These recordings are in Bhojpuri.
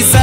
Isa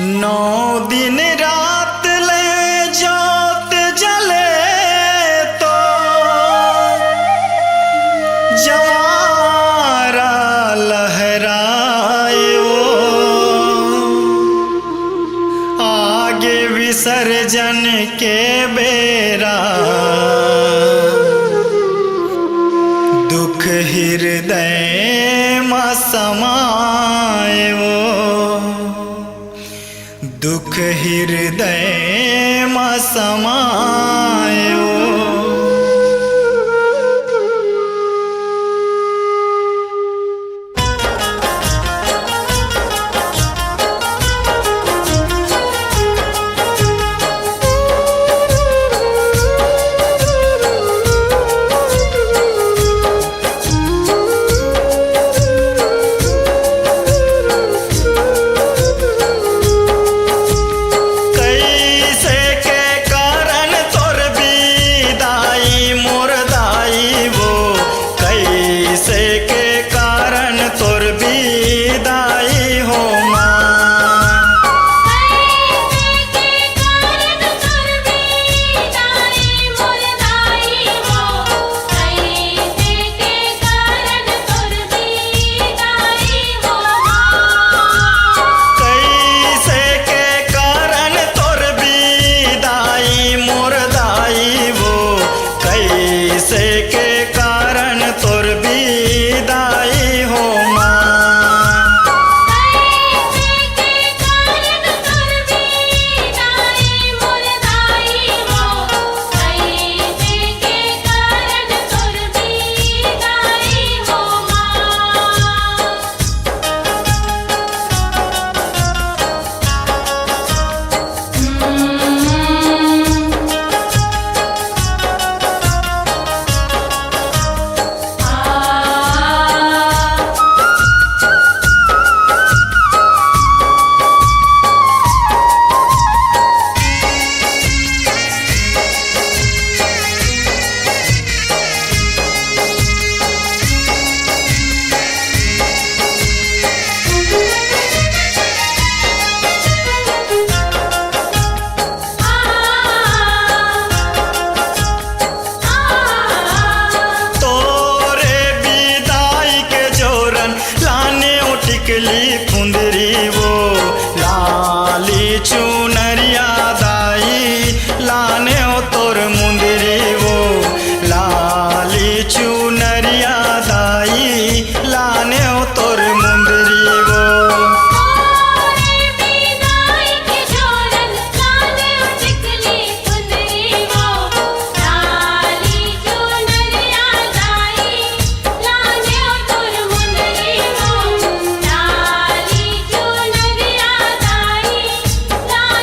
नौ दिन रात ले जोत जले तो जवारा लहराए आगे विसर्जन के बेरा दुख हृदय में समाए दुख हृदय में समाए फुंदरी वो लाली चुनरिया दाई लाने हो तोर मुंदरी वो लाली चुनरिया दाई लाने हो तोर मुंदरी वो La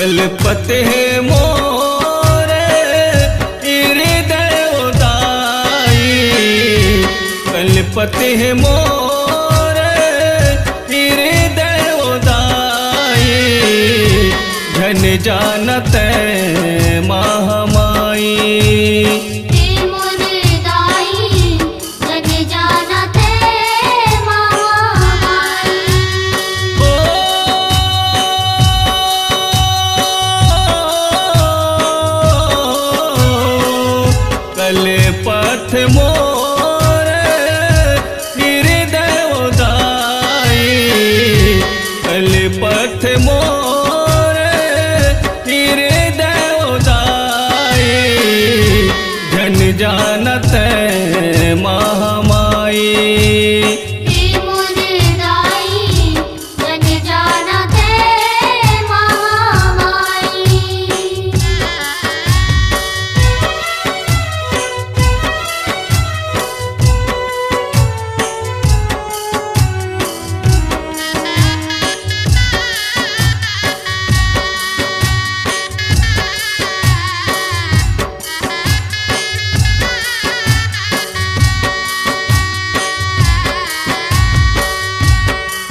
कलपते मोरे हृदय उदाई, कलपते मोरे हृदय उदाई, धन जानत महामाई। कलपत मोरे हृदय उदाई, कलपत मोरे हृदय उदाई, जन जानत महामाई।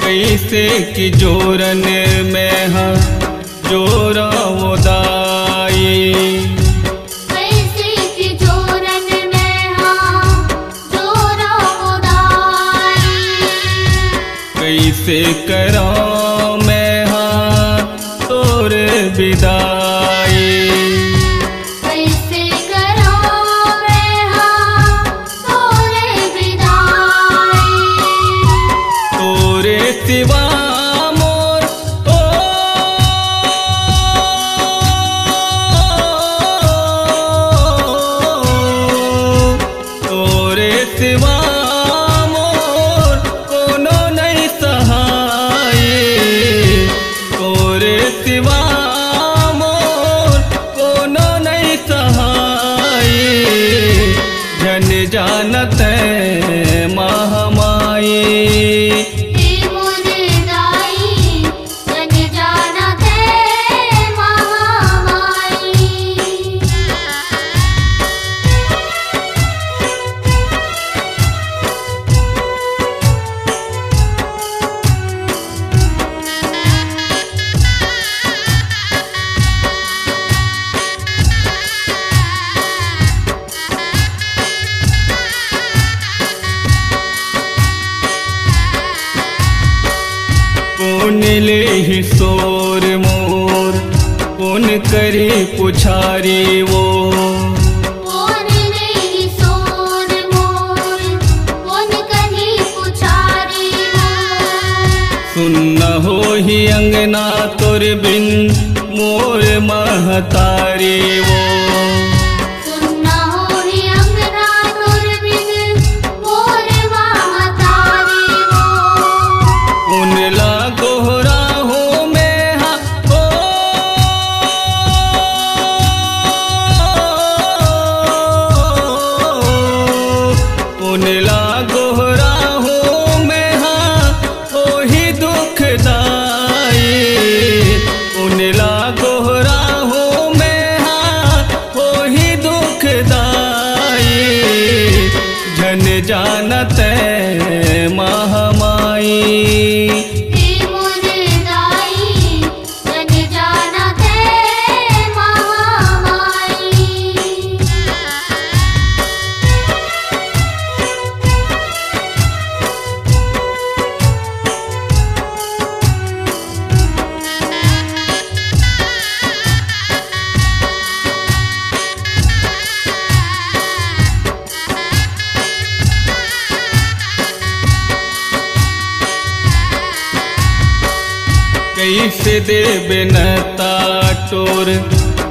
कैसे कि जोरन में है जोरा उदाई, कैसे कि जोरन में है जोरा उदाई, कैसे करा मैं हाँ तोर विदाई, कैसे करो मैं हाँ तोरे विदाई, तोरे सिवा मोर ओ, तोरे सिवा मोर कोनो नहीं सहाय, तोरे सिवा मोर कोनो नहीं सहाय, जन जानत महामाई। कौन ले ही सोर मोर, कौन करे पुछारी वो, कौन नहीं सोर मोर, कौन कहीं पुछारी मोर, सुन न हो ही अंगना तोर बिन मोर महतारी वो, सुनना हो ही अंगना तोर बिन मोर महतारी वो, कौन ला गोहरा हो मैं हाँ ओ, कौन ला गोहरा हो मैं हाँ ओ ही दुखदाई, कौन ला गोहरा हो मैं हाँ ओ ही दुखदाई, जन जानत महामाई। कैसे देबे नता टोर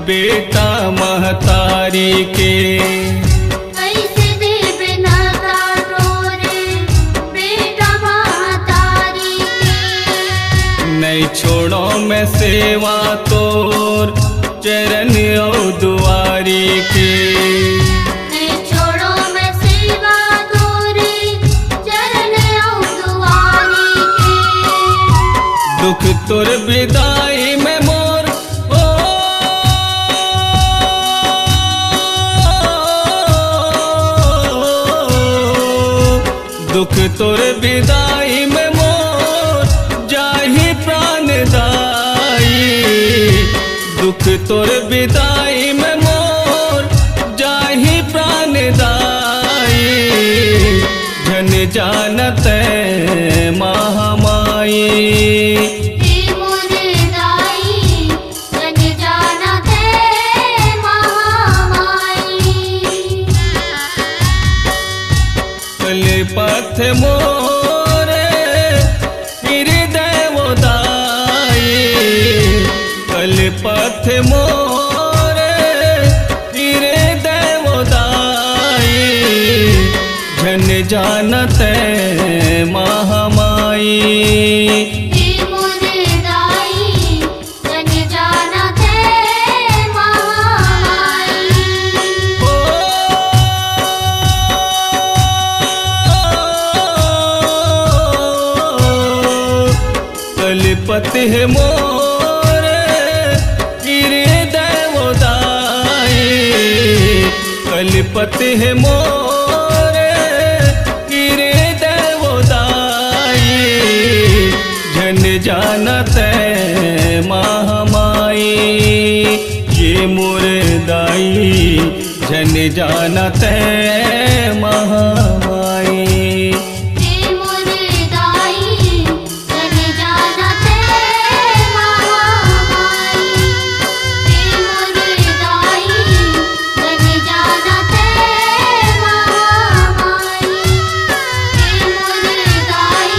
बेटा महतारी के, कैसे देबे नता टोरे बेटा महतारी के, नहीं छोड़ो मैं सेवा तोर चरण औ दुआरी के, नहीं छोड़ो मैं सेवा तोरी चरण औ दुआरी के, दुख तोर विदाई में मोर ओ, तोर विदाई में मोर जाहि प्राण दाई, दुख तोर विदाई में मोर जाहि प्राण दाई, जन जानत महामाई। हे मोर दाई जन जानत महामाई। कलिपथ मोरे हृदय दाई, कलिपथ मोरे हृदय दाई, जन जानत महामाई। हे मोर दाई जन जानत महामाई। कलिपति है मोरे हृदय दाई, कलिपति है मोरे हृदय दाई, जन जानत महामाई। ये मोर दाई जन जानत महामाई। हे मोर दाई जन जानत महामाई। हे मोर दाई जन जानत महामाई। हे मोर दाई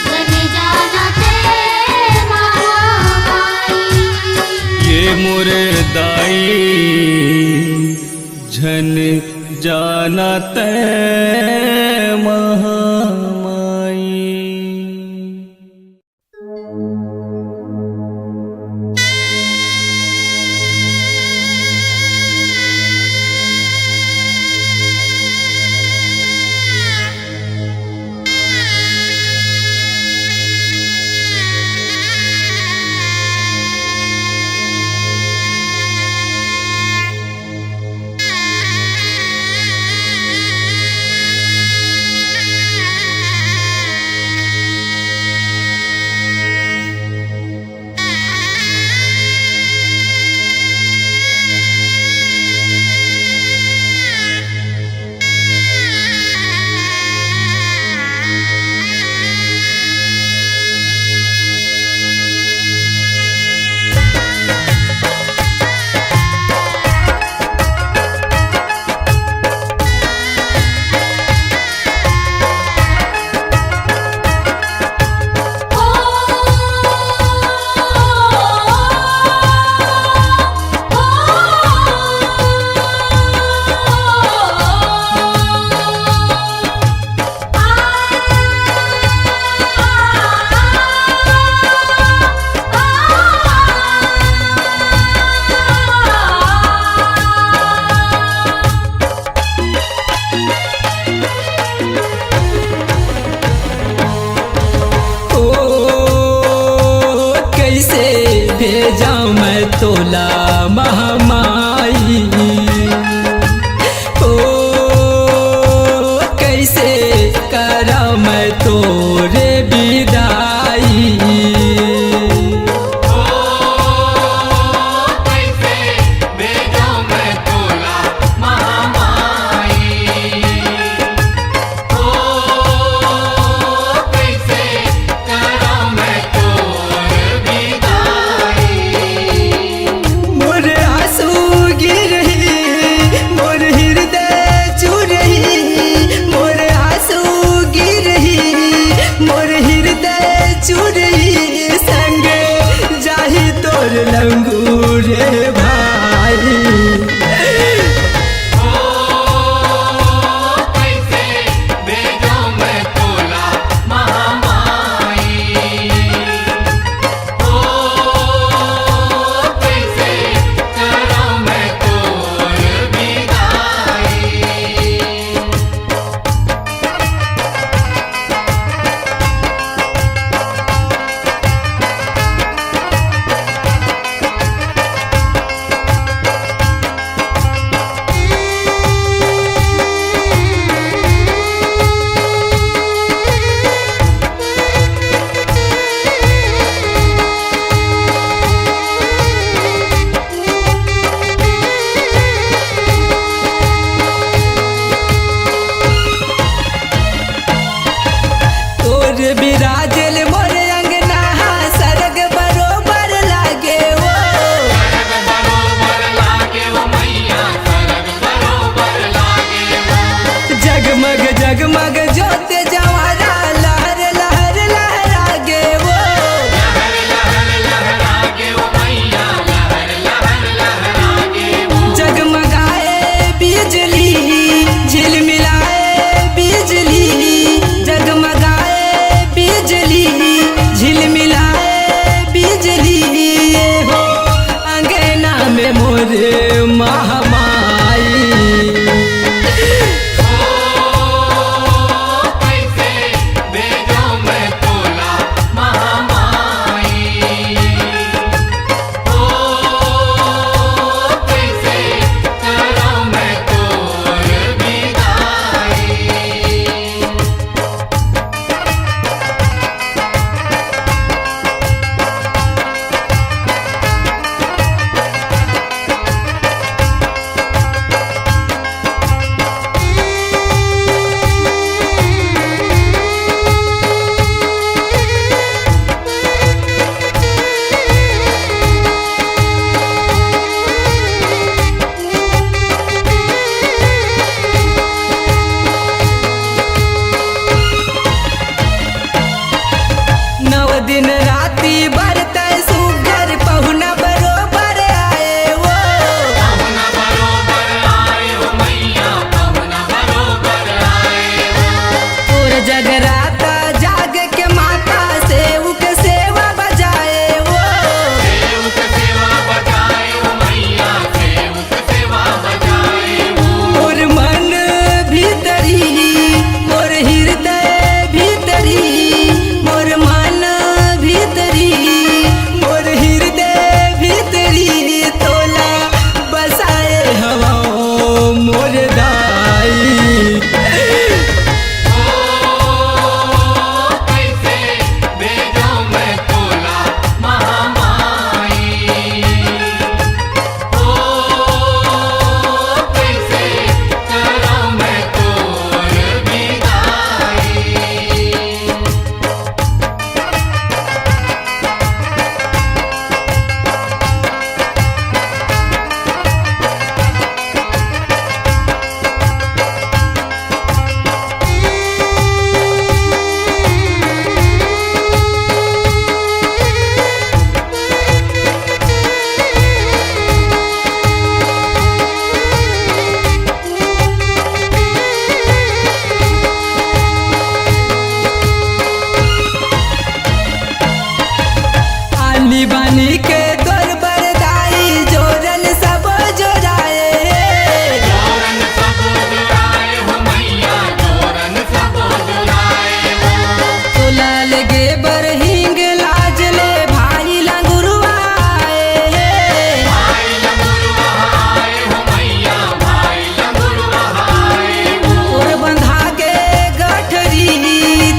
जन जानत महामाई। ये मोर दाई झन जानत महामाई। भेजा मैं तोला महामाई। ओ कैसे करा मैं तोरे विदाई। बनी बनी के तोर बरदाई जोरन सब जोराए जोरन सब जुराए हो मैया जोरन सब जुराए हो तोला लगे बरहिंग लाज ले भाई लंगुरवाए भाई लंगुरवा आए हो मैया भाई लंगुरवा आए हो तोर बंधा के गठरी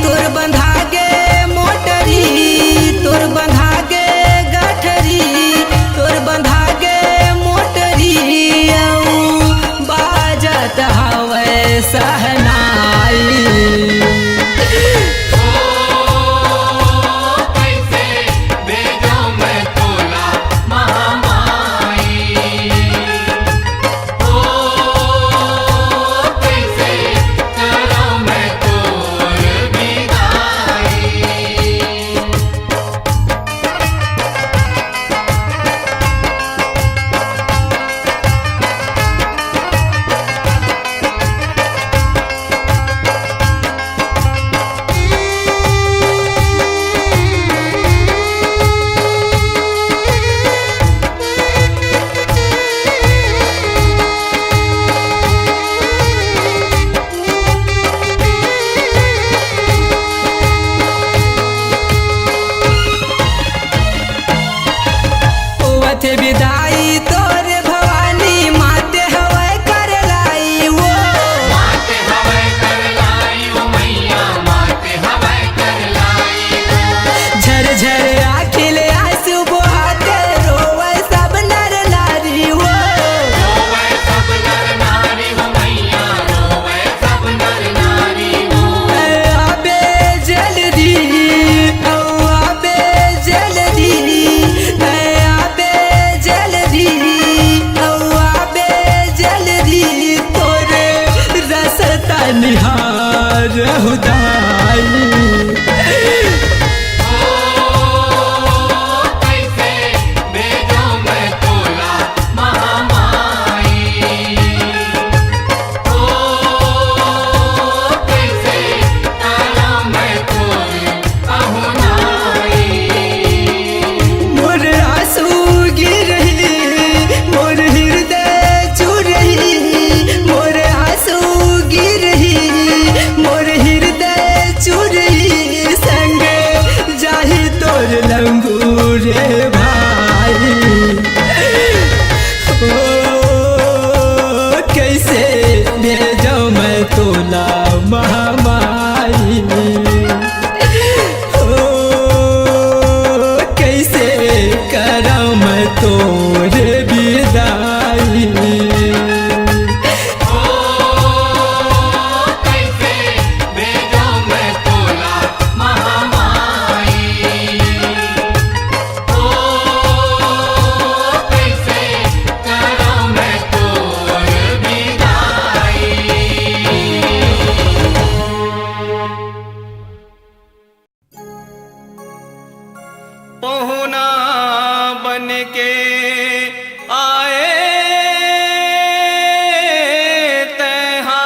तोर बंधा के मोटरी तोर बंधा के गठरी तोर बंधा के मोटरी औ बाजत हवे सहनाई कैसे भेजो मैं तोला महामाई ओ कैसे करो मैं तोर विदाई ओथे विदाई तोर भवानी माते हवे कर लाई वो माते हवे कर लाई ओ मैया माते हवे कर लाई झर झर आखिल आंसू बहाते रोवे सब नर नारी वो रोवे सब नर नारी हो मैया रोवे सब नर नारी हो आबे जल्दी ओ आबे जल्दी आबे जल्दी ओ आबे जल्दी तोरे रसता निहार हुदाई कैसे भेजो मैं तोला महामाई ओ कैसे करो मैं तोर पहुनाई मोर आंसू गिरही मोर हृदय चुरही मोर आंसू गिरही मोर हृदय चुरही संग जाही तोर लंगूरे भाई ओ कैसे भेजो मैं तोला महामाई ओ कैसे करम तोर विदाई ओ कैसे भेजो मैं तोला महामाई ओ कैसे करो मैं तोर विदाई पहुना बन के आए तहाँ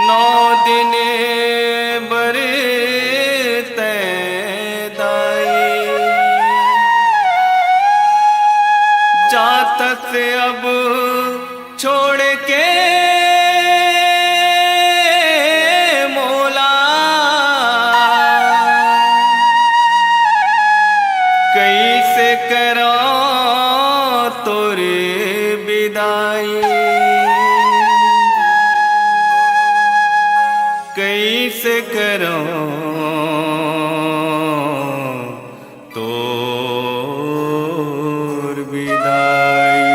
9 दिन बरते दाई जातक अब छोड़ के मोला कैसे करो तोरे विदाई कैसे करो तोर विदाई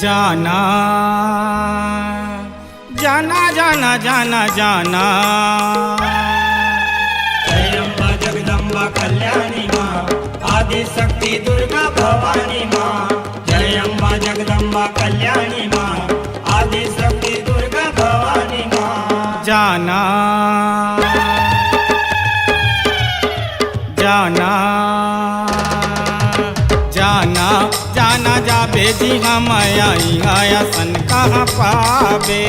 जाना जाना जाना जाना जाना जय अम्बा जगदम्बा कल्याणी माँ आदि शक्ति दुर्गा भवानी माँ जय अम्बा जगदम्बा कल्याणी माँ आदि शक्ति दुर्गा भवानी माँ जाना जाना जाना जाना जाबे जी हम आई आया सन कहाँ पावे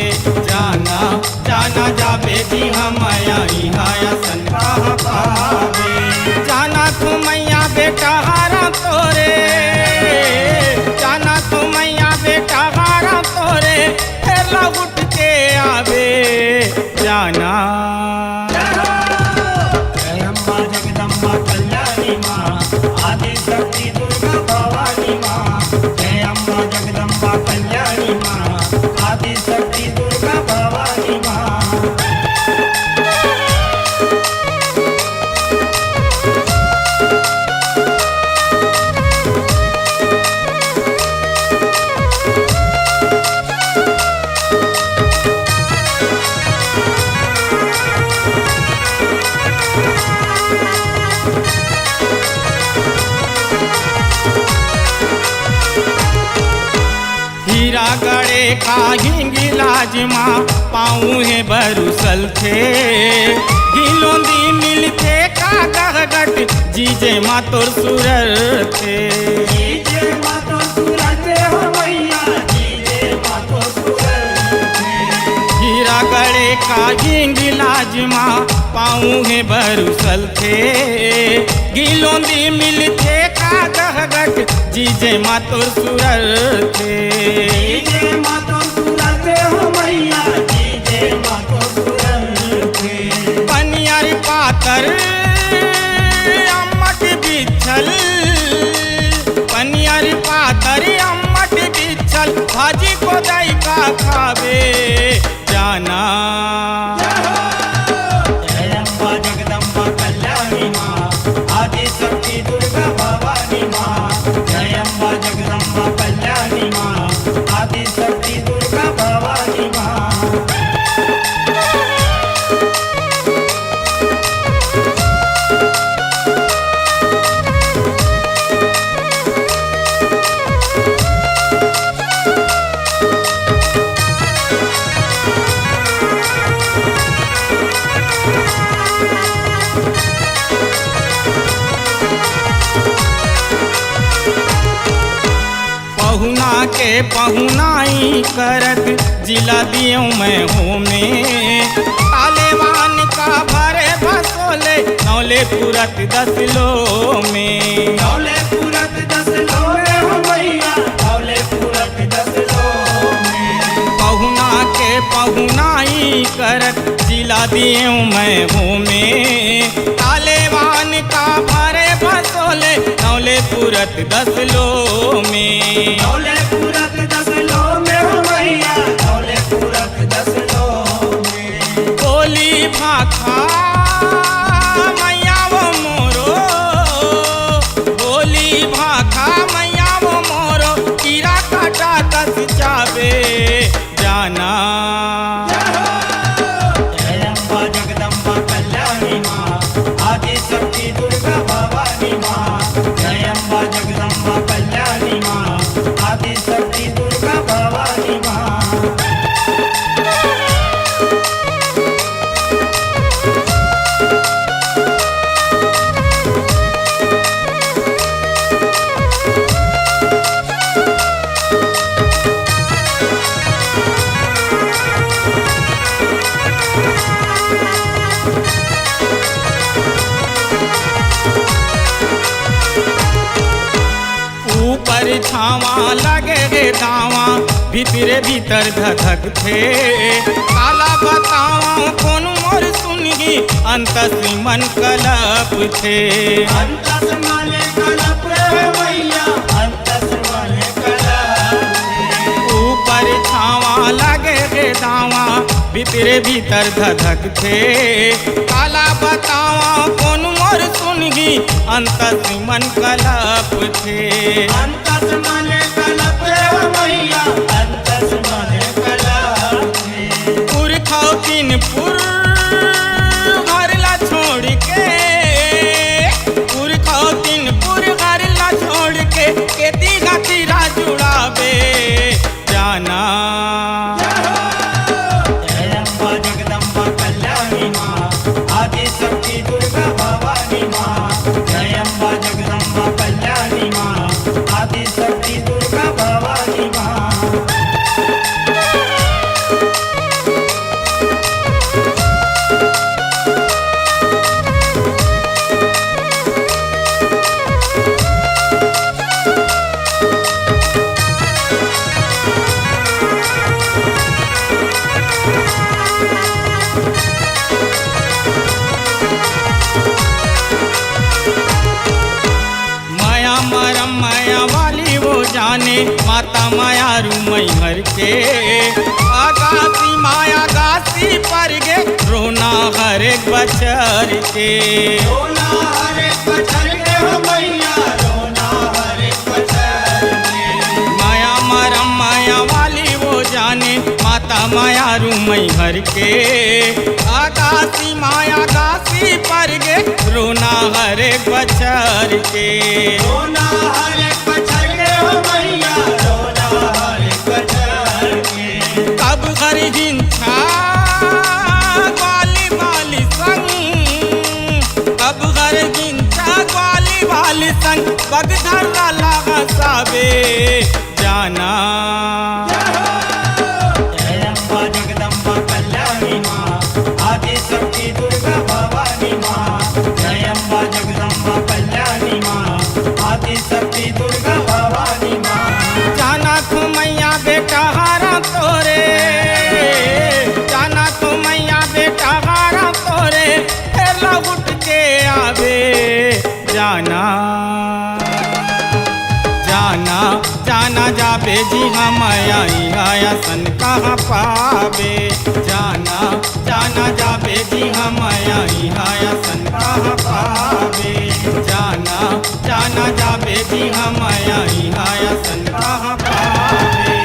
जाना जाना जाबे जी हम आई आया सन कहाँ पावे जाना तू मैया बेटा हारा तोरे जाना तू मैया बेटा हारा तोरे फिर उठ के आवे जाना जय अम्बा जगदम्बा कल्याणी माँ आदि शक्ति दुर्गा भवानी माँ जय अम्बा जगदम्बा कल्याणी माँ आदि शक्ति दुर्गा भवानी माँ हीरा गड़े खाहिंगी लाजमा पाऊँ है बरुसल थे गिलोंदी मिलते का गहगट जीजे माँ तोर सुरर थे जीजे माँ तो सूरत हो मैया जीजे माँ तो सूरत हीरा गड़े खाहिंगी लाजमा पाऊँ है बरुसल थे गिलोंदी मिलते का गहगट जीजे माँ तोर सुरर थे जीजे माँ तो सूरत हो मैया जीजे माँ तो सूरत पनियर पातर अम्मट बिछल पनियर पातर अम्मट बिछल भाजी को दई का खावे जाना जय अम्बा जगदम्बा कल्याणी माँ आदि शक्ति दुर्गा भवानी माँ जय अम्बा जगदम्बा कल्याणी माँ आदि शक्ति दुर्गा भवानी माँ पहुना के पहुनाई करत जिला दियो मैं हूँ में तालेवान का भरे भसोले नौले पुरत 10 लो में नौले पूरत 10 लो में हो मैया नौले पूरत 10 लो में पहुना के पहुनाई करत जिला दियो मैं हूँ में तालेवान का भरे भसोले नौले पुरत 10 लो में नौले पूरत 10 लो में हो मैया नौले पूरत 10 लो में बोली भाखा मैया वो मोरो बोली भाखा मैया वो मोरो कीड़ा काटा कस जावे जाना जय अम्बा जगदम्बा कल्याणी माँ आदि शक्ति दुर्गा भवानी माँ जय अम्बा जगदम्बा कल्याणी माँ आदि शक्ति दुर्गा भवानी माँ ऊपर छावा लगे रे दावा भीतरे भीतर धधक थे काला बतावा कौन मोर सुनगी अंतस मन कलप थे अंतस माने कलप रे मैया अंतस माने कलप ऊपर छावा लगे रे दावा भीतरे भीतर धधक थे काला बतावा कौन मोर सुनगी अंतस मन कलप थे अंतस माने कलप रे मैया अंतस माने कलप थे पुरखाओ तीन पुर घर ला छोड़ के पुरखाओ तीन पुर घर ला छोड़ के तीना तीरा जुड़ावे जाना जय अम्बा जगदम्बा कल्याणी माँ आदि शक्ति दुर्गा भवानी माँ जय अम्बा जगदम्बा कल्याणी माँ आदि शक्ति दुर्गा भवानी माँ माया मरम माया वाली वो जाने माता माया रूमई हर के आगासी माया गासी पर गे रोना हर एक बचर के रोना हर एक बचर के हो मैया रोना हर एक बचर के माया मरम माया वाली वो जाने माता माया रूमई हर के आगासी माया गासी पर गे रोना हर एक बचर के रोना हर एक बचर के हो मैया रोना हर एक बचर के कब घर हिंसा ग्वाली वाली संग कब घर हिंसा ग्वाली वाली संग बगधर लागा साबे जाना जय अम्बा जगदम्बा कल्याणी माँ आदि शक्ति दुर्गा भवानी माँ जय अम्बा जगदम्बा कल्याणी माँ आदि शक्ति दुर्गा भवानी माँ जाना तू मैया बेटा हारा तोरे जाना तू मैया बेटा हारा तोरे फिर लौट के आवे जाना जाना जाना जाबे जी हम आया सन कहाँ पावे जाना जाना जाबे जी हम आया सन कहाँ पावे जाना जाना जाबे जी हम आया सन कहाँ पावे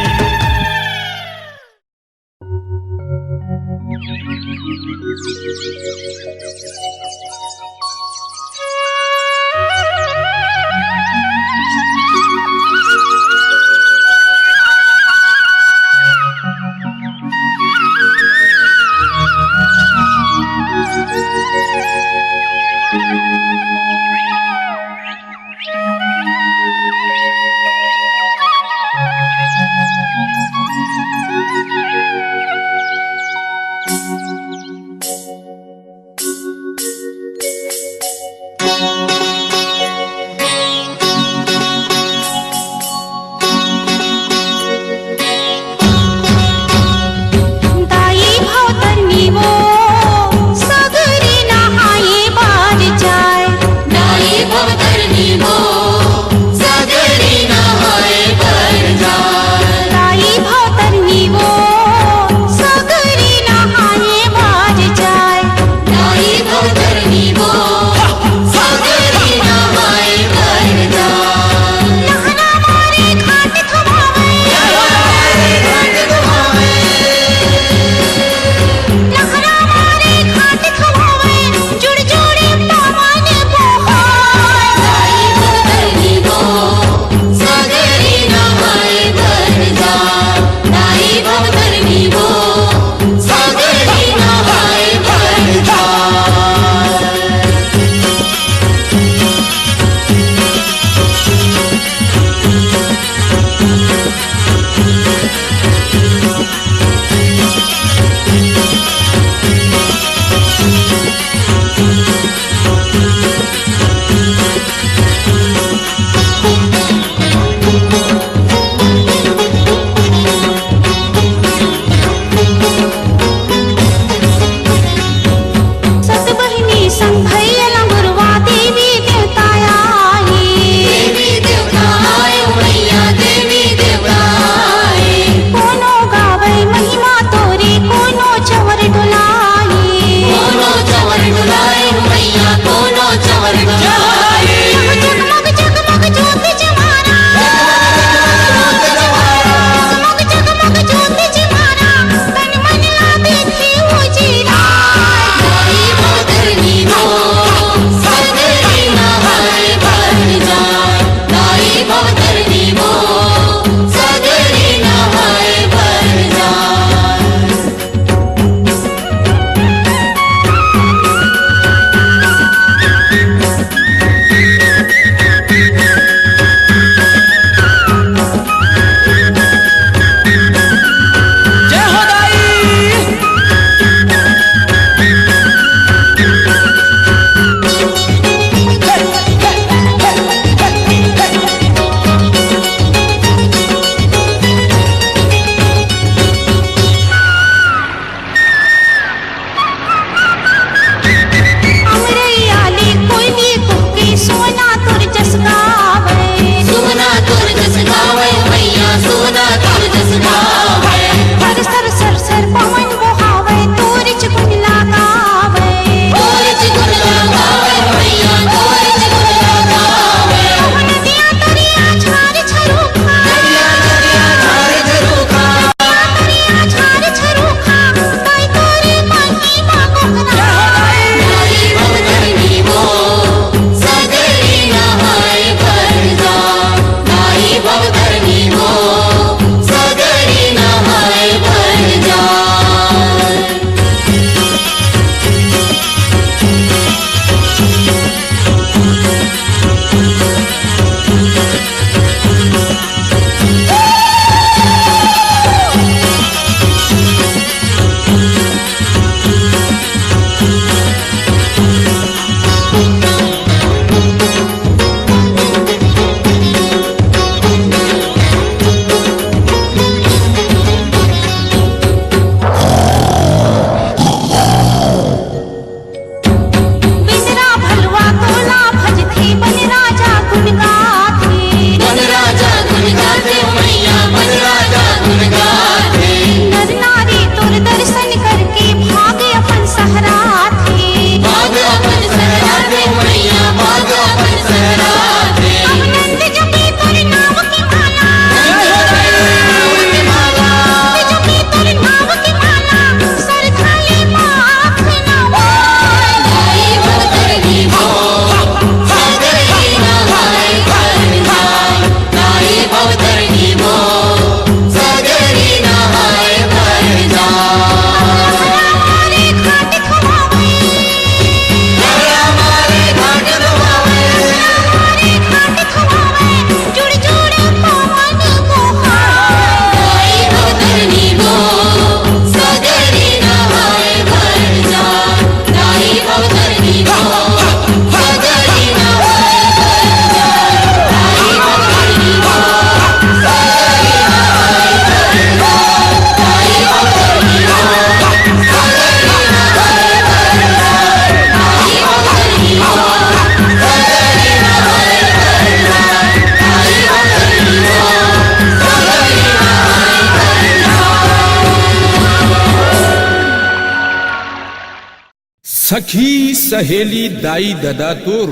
सखी सहेली दाई ददा तोर,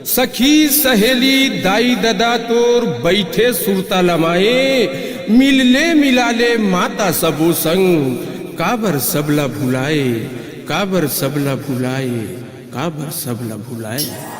सखी सहेली दाई ददा तोर बैठे सुरता लमाए, मिलले मिलाले माता सबो संग, काबर सबला भुलाए, काबर सबला भुलाए, काबर सबला भुलाए।